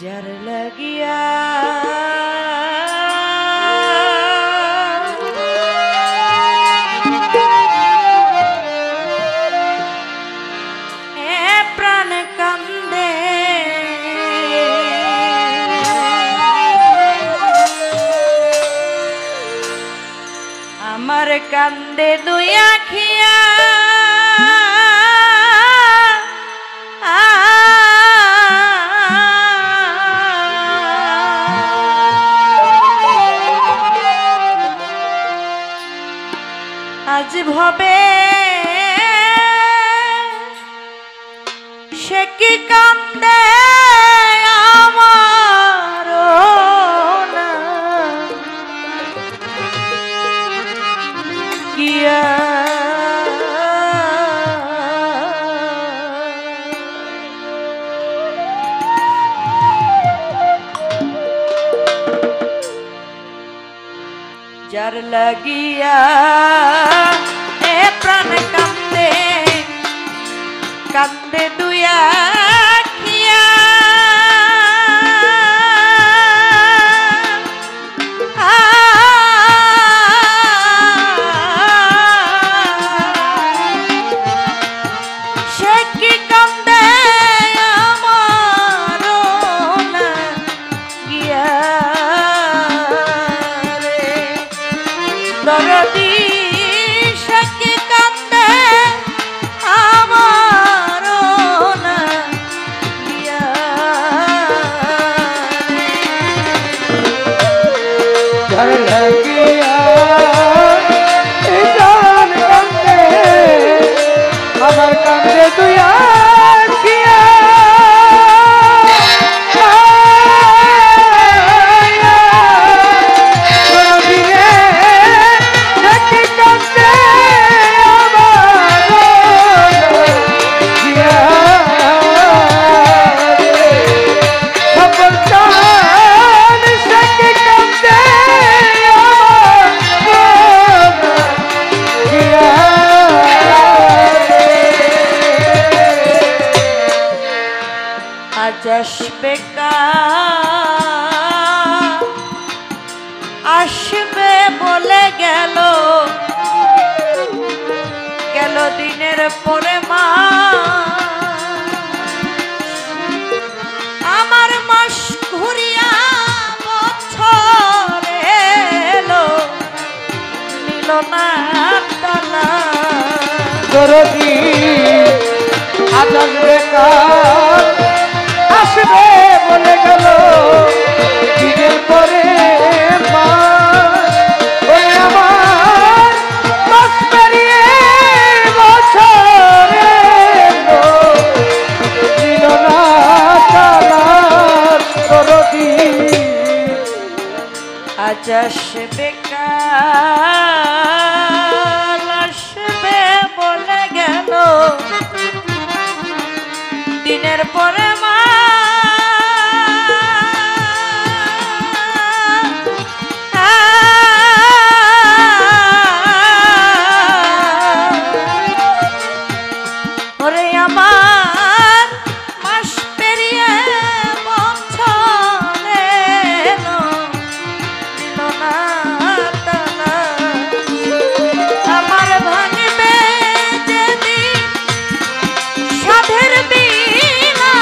jar लगिया प्राण कांदे आमार कांदे दुई आखिया आज भवे से कि कांदे आमारो ना किया जार लगिया प्राण कांदे कांदे दुई आखिया से कि कांदे आमारो ना गिया रे दरदी আসবে আসবে বলে গেল গেল দিনের পরে মা আমার মাস ঘুরিয়া বছর এলো নিল না টানা দরদি আজ আসবে কাল আসবে বলে গেল দিনের পরে মা ওই আমার মাস পেরিয়ে বছর এলো দিল না টানার দরদি আজ আসবে কাল আসবে বলে গেল দিনের পরে মা সাধের বিনা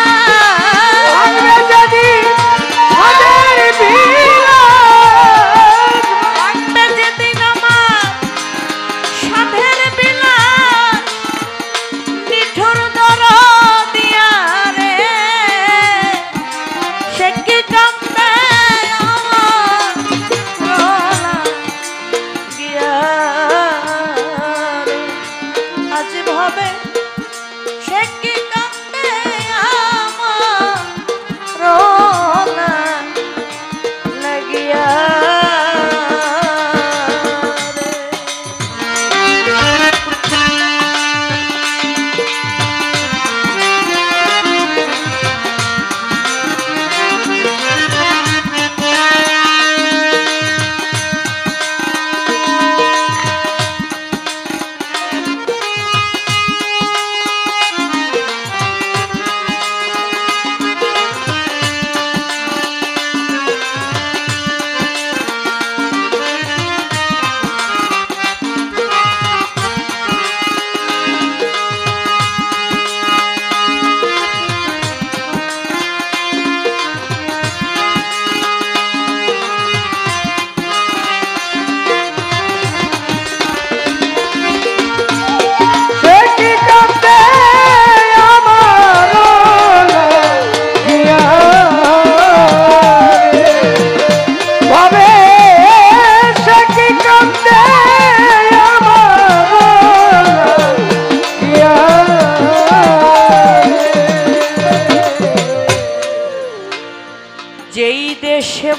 যেই দেশে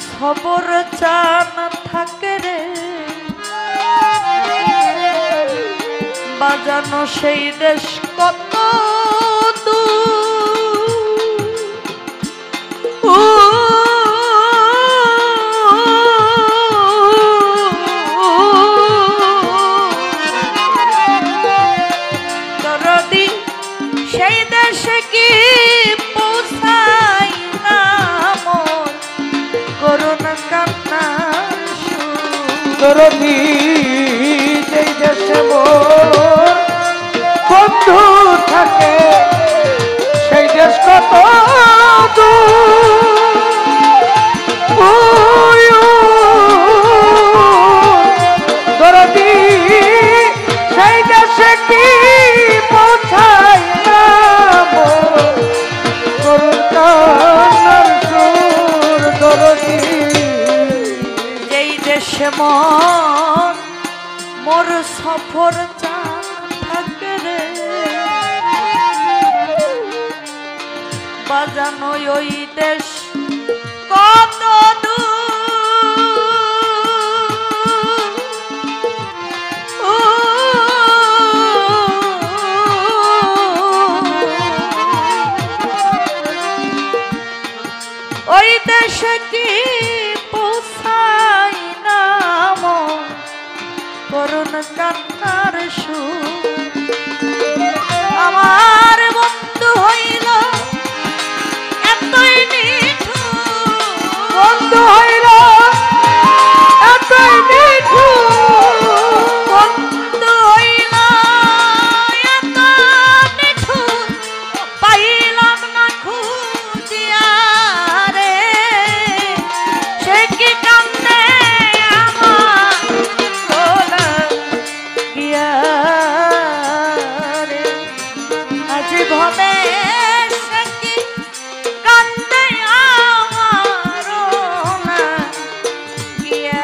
সবর চান থাকে রে বাজানো সেই দেশ কত দরদি সেই দেশে কি পৌঁছাই না মন করুণ কান্নার দরদি সেই দেশে মোর বন্ধু থাকে সেই দেশ কত দরদি সেই দেশে কি পৌঁছাই না করুণ কান্নার সুর দরদি যেই দেশে মোর সফর চান থাকে রে বাজানো ওই দেশ কত ওই দেশে কি পৌঁছাই না মন করুণ কান্নার সুর আমার বন্ধু হইল এতই নিঠুর বন্ধু হইল এতই নিঠুর বন্ধু হইল এত নিঠুর পাইলাম না খুঁজিয়া রে সে কি কান্দে আমার ভোলা গিয়া রে আজ ভবে সে কি কান্দে আমার না গিয়া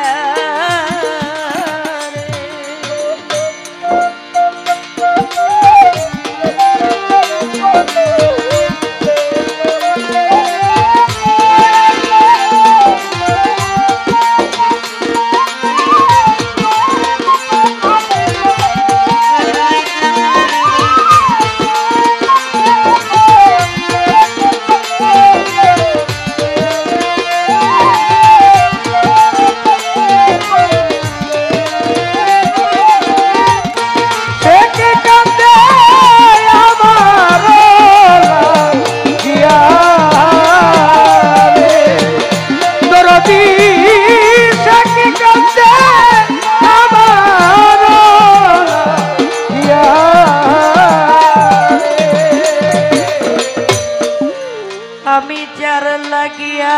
আমি যার লাগিয়া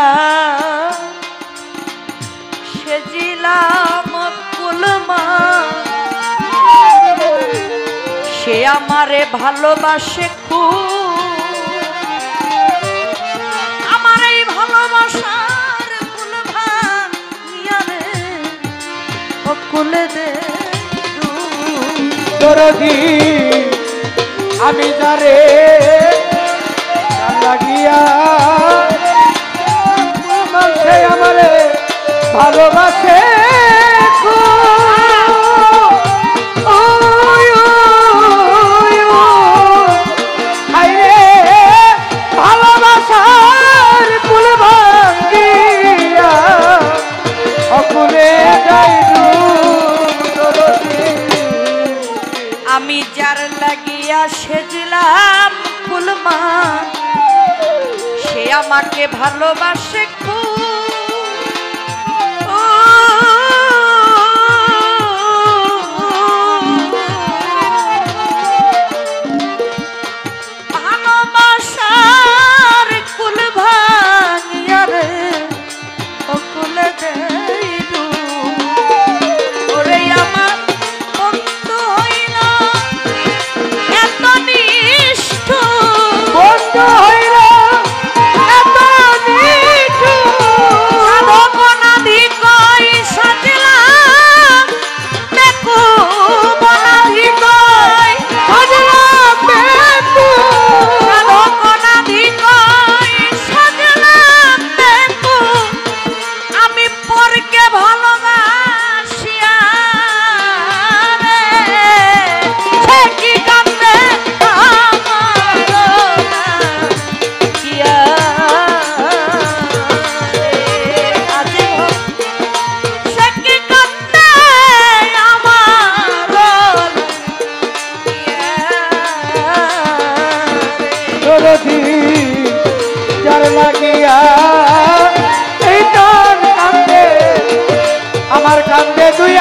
সেজিলাম কুলমা সে আমারে ভালোবাসে খুব আমার এই ভালোবাসার কুল ভাঙিয়া রে ও কুলে দে দরদি আমি যারে লাগিয়া সে আমারে ভালোবাসে ভালোবাসার কুল ভাঙ্গিয়া অকুলে আমি যার লাগিয়া সেজলাম ফুলমা সে আমাকে ভালোবাসে খুব ভালোবাসার কুল ভাঙিয়া রে ও কুলে দেই ওরে আমার বন্ধু হইল এত নিষ্ঠুর বন্ধু হইল এত নিষ্ঠুর দুই